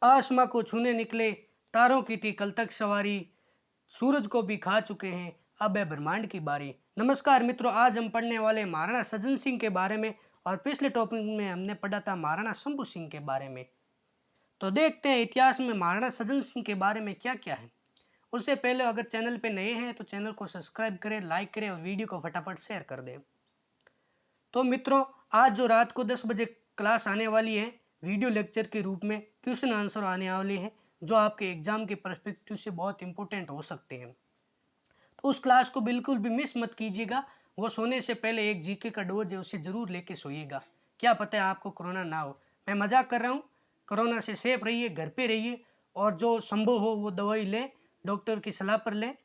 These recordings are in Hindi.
आसमां को छूने निकले, तारों की थी कल तक सवारी, सूरज को भी खा चुके हैं, अब है ब्रह्मांड की बारी। नमस्कार मित्रों, आज हम पढ़ने वाले महाराणा सज्जन सिंह के बारे में। और पिछले टॉपिक में हमने पढ़ा था महाराणा शंभू सिंह के बारे में। तो देखते हैं इतिहास में महाराणा सज्जन सिंह के बारे में क्या क्या है। उससे पहले अगर चैनल पे नए हैं तो चैनल को सब्सक्राइब करें, लाइक करें और वीडियो को फटाफट शेयर कर दें। तो मित्रों, आज जो रात को 10 बजे क्लास आने वाली है, वीडियो लेक्चर के रूप में क्वेश्चन आंसर आने वाले हैं जो आपके एग्जाम के पर्सपेक्टिव से बहुत इंपॉर्टेंट हो सकते हैं। तो उस क्लास को बिल्कुल भी मिस मत कीजिएगा। वो सोने से पहले एक जीके का डोज है, उसे ज़रूर लेके सोइएगा। क्या पता है आपको कोरोना ना हो। मैं मजाक कर रहा हूँ। कोरोना से सेफ रहिए, घर पे रहिए और जो संभव हो वो दवाई लें, डॉक्टर की सलाह पर लें।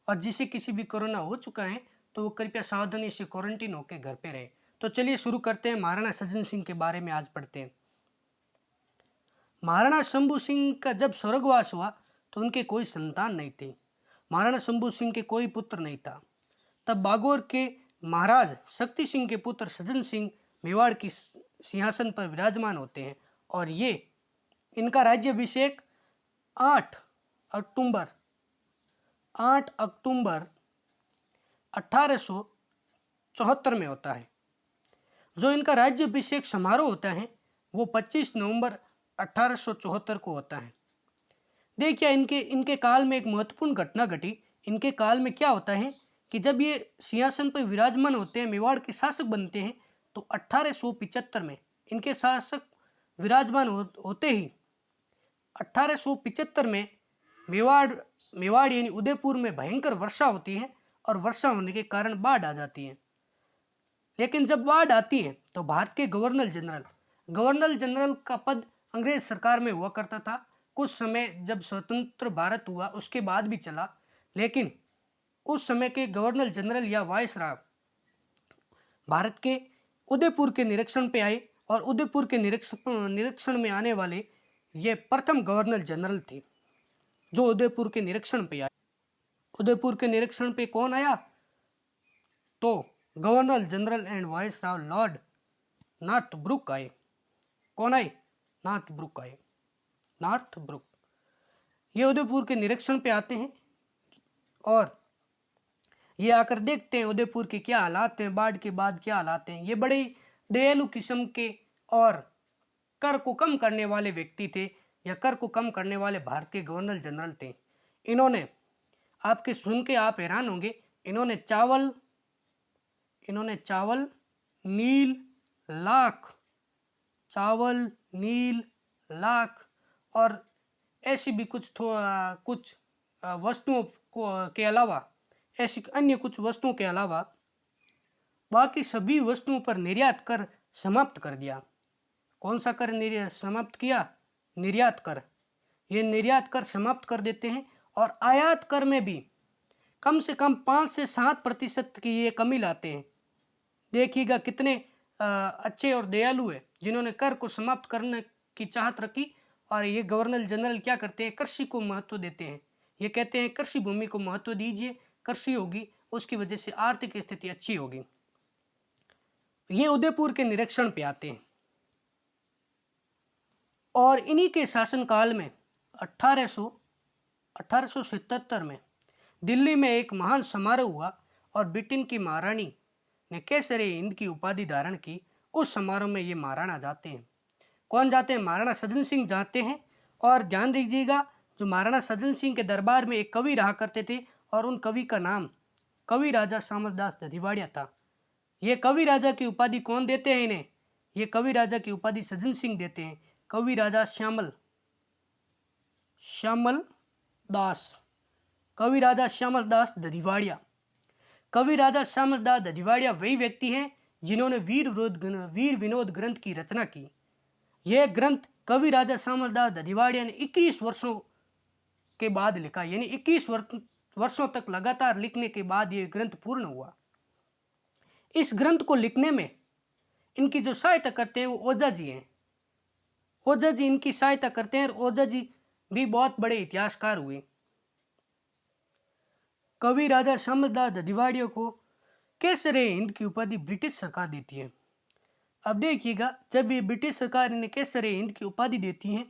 और जिसे किसी भी कोरोना हो चुका है तो वो कृपया सावधानी से क्वारंटीन होकर घर पे रहे। तो चलिए शुरू करते हैं। महाराणा सज्जन सिंह के बारे में आज पढ़ते हैं। महाराणा शंभू सिंह का जब स्वर्गवास हुआ तो उनके कोई संतान नहीं थे। महाराणा शंभू सिंह के कोई पुत्र नहीं था। तब बागौर के महाराज शक्ति सिंह के पुत्र सज्जन सिंह मेवाड़ की सिंहासन पर विराजमान होते हैं और ये इनका राज्याभिषेक 8 अक्टूबर 1874 में होता है। जो इनका राज्याभिषेक समारोह होता है वो 25 नवंबर 1874 को होता है। देखिए, इनके काल में एक महत्वपूर्ण घटना घटी। इनके काल में क्या होता है कि जब ये सिंहासन पर विराजमान होते हैं, मेवाड़ के शासक बनते हैं, तो 1875 में इनके शासक विराजमान होते ही 1875 में मेवाड़ यानी उदयपुर में भयंकर वर्षा होती है और वर्षा होने के कारण बाढ़ आ जाती है। लेकिन जब बाढ़ आती है तो भारत के गवर्नर जनरल का पद अंग्रेज सरकार में हुआ करता था। कुछ समय जब स्वतंत्र भारत हुआ उसके बाद भी चला, लेकिन उस समय के गवर्नर जनरल या वायसराय भारत के उदयपुर के निरीक्षण पे आए और उदयपुर के निरीक्षण में आने वाले ये प्रथम गवर्नर जनरल थे जो उदयपुर के निरीक्षण पे आए। उदयपुर के निरीक्षण पे कौन आया? तो governor general and viceroy Lord Northbrook आए। कौन आए? नॉर्थब्रुक। ये उदयपुर के निरीक्षण पे आते हैं और ये आकर देखते हैं उदयपुर के क्या हालात हैं, बाढ़ के बाद क्या हालात हैं। ये बड़े दयालु किस्म के और कर को कम करने वाले व्यक्ति थे, या कर को कम करने वाले भारत के गवर्नर जनरल थे। इन्होंने, आपके सुन के आप हैरान होंगे, इन्होंने चावल नील लाख और ऐसी भी कुछ वस्तुओं के अलावा, ऐसी अन्य कुछ वस्तुओं के अलावा बाकी सभी वस्तुओं पर निर्यात कर समाप्त कर दिया। कौन सा कर समाप्त किया? निर्यात कर। ये निर्यात कर समाप्त कर देते हैं और आयात कर में भी कम से कम 5 से 7% की ये कमी लाते हैं। देखिएगा कितने अच्छे और दयालु है जिन्होंने कर को समाप्त करने की चाहत रखी। और ये गवर्नर जनरल क्या करते हैं? कृषि को महत्व देते हैं। ये कहते हैं कृषि भूमि को महत्व दीजिए, कृषि होगी उसकी वजह से आर्थिक स्थिति अच्छी होगी। ये उदयपुर के निरीक्षण पे आते हैं और इन्हीं के शासनकाल में 1877 में दिल्ली में एक महान समारोह हुआ और ब्रिटेन की महारानी ने केसरी हिंद की उपाधि धारण की। उस समारोह में ये महाराणा जाते हैं। कौन जाते हैं? महाराणा सज्जन सिंह जाते हैं। और ध्यान दीजिएगा, जो महाराणा सज्जन सिंह के दरबार में एक कवि रहा करते थे और उन कवि का नाम कवि राजा श्यामलदास दधिवाड़िया था। ये कवि राजा की उपाधि कौन देते हैं इन्हें? ये कवि राजा की उपाधि सज्जन सिंह देते हैं। कवि राजा श्यामल दास, कवि राजा श्यामलदास दधिवाड़िया। कवि राजा श्यामलदास दधिवाड़िया वही व्यक्ति हैं जिन्होंने वीर विनोद ग्रंथ की रचना की। यह ग्रंथ कवि राजा श्यामलदास दधिवाड़िया ने 21 वर्षों के बाद लिखा, यानी 21 वर्षों तक लगातार लिखने के बाद यह ग्रंथ पूर्ण हुआ। इस ग्रंथ को लिखने में इनकी जो सहायता करते हैं वो ओझा जी हैं। ओझा जी इनकी सहायता करते हैं और ओझा जी भी बहुत बड़े इतिहासकार हुए। कवि राजा श्यामलदास दधिवाड़िया को केसरी हिंद की उपाधि ब्रिटिश सरकार देती है। अब देखिएगा, जब ये ब्रिटिश सरकार इन्हें केसरी हिंद की उपाधि देती है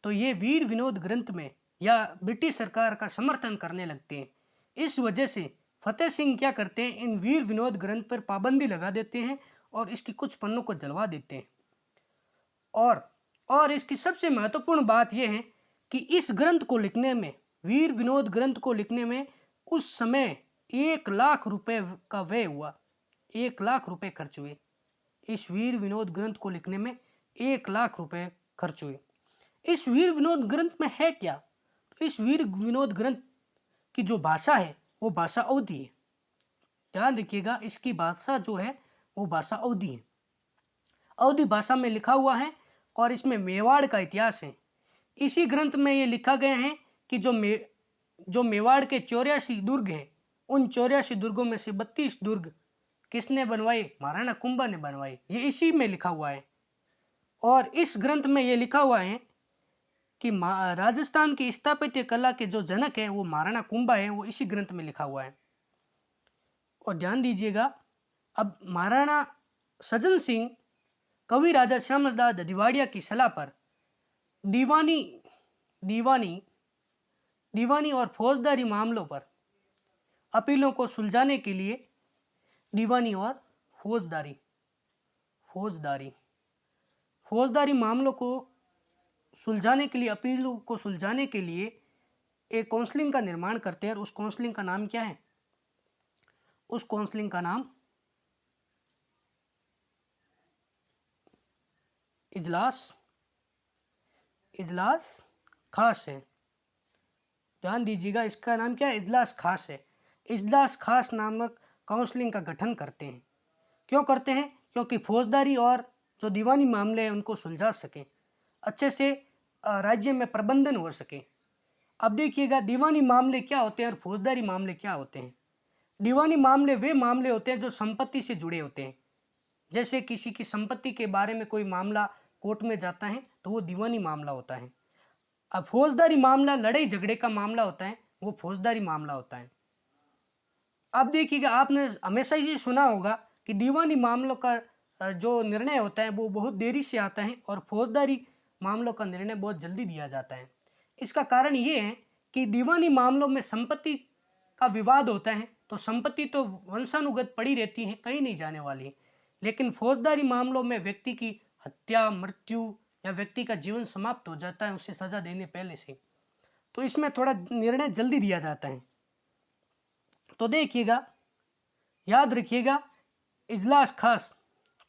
तो ये वीर विनोद ग्रंथ में या ब्रिटिश सरकार का समर्थन करने लगते हैं। इस वजह से फतेह सिंह क्या करते हैं, इन वीर विनोद ग्रंथ पर पाबंदी लगा देते हैं और इसकी कुछ पन्नों को जलवा देते हैं। और इसकी सबसे महत्वपूर्ण बात यह है कि इस ग्रंथ को लिखने में, वीर विनोद ग्रंथ को लिखने में उस समय 1,00,000 रुपए का व्यय हुआ। 1,00,000 रुपए खर्च हुए। इस वीर विनोद ग्रंथ को लिखने में 1,00,000 रुपए खर्च हुए। इस वीर विनोद ग्रंथ में है क्या? तो इस वीर विनोद ग्रंथ की जो भाषा है वो भाषा अवधी है। ध्यान रखिएगा, इसकी भाषा जो है वो भाषा अवधी है। अवधी भाषा में लिखा हुआ है और इसमें मेवाड़ का इतिहास है। इसी ग्रंथ में ये लिखा गया है कि जो मेवाड़ के 84 दुर्ग हैं, उन 84 दुर्गों में से 32 दुर्ग किसने बनवाए? महाराणा कुंभा ने बनवाए। ये इसी में लिखा हुआ है। और इस ग्रंथ में ये लिखा हुआ है कि राजस्थान की स्थापत्य कला के जो जनक हैं वो महाराणा कुंभा है, वो इसी ग्रंथ में लिखा हुआ है। और ध्यान दीजिएगा, अब महाराणा सज्जन सिंह कवि राजा श्यामदास ददिवाड़िया की सलाह पर दीवानी और फौजदारी मामलों पर अपीलों को सुलझाने के लिए दीवानी और फौजदारी मामलों को सुलझाने के लिए, अपीलों को सुलझाने के लिए एक काउंसलिंग का निर्माण करते हैं। और उस काउंसलिंग का नाम क्या है? उस काउंसलिंग का नाम इजलास खास है। ध्यान दीजिएगा, इसका नाम क्या है? इजलास खास है। इजलास खास नामक काउंसलिंग का गठन करते हैं। क्यों करते हैं? क्योंकि फौजदारी और जो दीवानी मामले हैं उनको सुलझा सकें, अच्छे से राज्य में प्रबंधन हो सके। अब देखिएगा, दीवानी मामले क्या होते हैं और फौजदारी मामले क्या होते हैं। दीवानी मामले वे मामले होते हैं जो संपत्ति से जुड़े होते हैं। जैसे किसी की संपत्ति के बारे में कोई मामला कोर्ट में जाता है तो वो दीवानी मामला होता है। अब फौजदारी मामला लड़ाई झगड़े का मामला होता है, वो फौजदारी मामला होता है। अब देखिएगा, आपने हमेशा ये सुना होगा कि दीवानी मामलों का जो निर्णय होता है वो बहुत देरी से आता है और फौजदारी मामलों का निर्णय बहुत जल्दी दिया जाता है। इसका कारण ये है कि दीवानी मामलों में संपत्ति का विवाद होता है तो संपत्ति तो वंशानुगत पड़ी रहती है, कहीं नहीं जाने वाली है। लेकिन फौजदारी मामलों में व्यक्ति की हत्या, मृत्यु या व्यक्ति का जीवन समाप्त हो जाता है उसे सजा देने पहले से, तो इसमें थोड़ा निर्णय जल्दी दिया जाता है। तो देखिएगा, याद रखिएगा, इजलास खास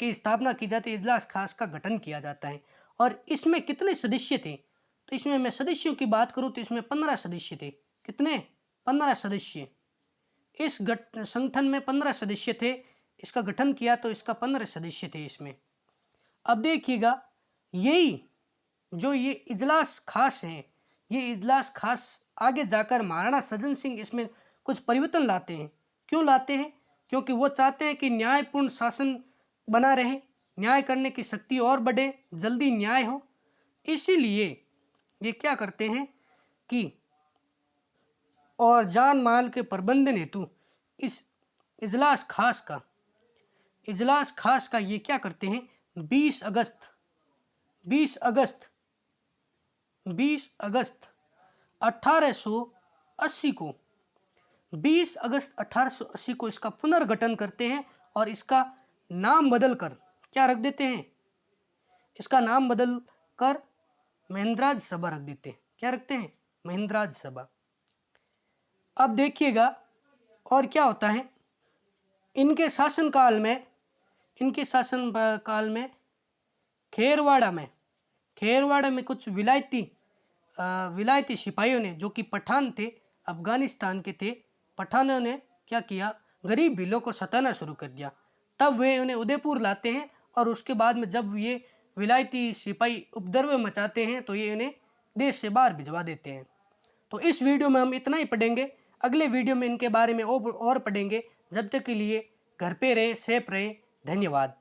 की स्थापना की जाती है, इजलास खास का गठन किया जाता है। और इसमें कितने सदस्य थे? तो इसमें मैं सदस्यों की बात करूं तो इसमें 15 सदस्य थे। कितने? 15 सदस्य। इस संगठन में 15 सदस्य थे। इसका गठन किया तो इसका 15 सदस्य थे इसमें। अब देखिएगा, यही जो ये इजलास खास है, ये इजलास खास आगे जाकर महाराणा सज्जन सिंह इसमें कुछ परिवर्तन लाते हैं। क्यों लाते हैं? क्योंकि वो चाहते हैं कि न्यायपूर्ण शासन बना रहे, न्याय करने की शक्ति और बढ़े, जल्दी न्याय हो। इसीलिए ये क्या करते हैं कि और जान माल के प्रबंधन हेतु इस इजलास खास का ये क्या करते हैं, 20 अगस्त 1880 को 20 अगस्त 1880 को इसका पुनर्गठन करते हैं और इसका नाम बदलकर क्या रख देते हैं? इसका नाम बदल कर महेंद्राज सभा रख देते हैं। क्या रखते हैं? महेंद्राज सभा। अब देखिएगा और क्या होता है, इनके शासनकाल में खेरवाड़ा में कुछ विलायती सिपाहियों ने, जो कि पठान थे, अफगानिस्तान के थे, पठानों ने क्या किया, गरीब भीलों को सताना शुरू कर दिया। तब वे उन्हें उदयपुर लाते हैं और उसके बाद में जब ये विलायती सिपाही उपद्रव मचाते हैं तो ये इन्हें देश से बाहर भिजवा देते हैं। तो इस वीडियो में हम इतना ही पढ़ेंगे। अगले वीडियो में इनके बारे में और पढ़ेंगे। जब तक के लिए घर पे रहें, सेफ रहें। धन्यवाद।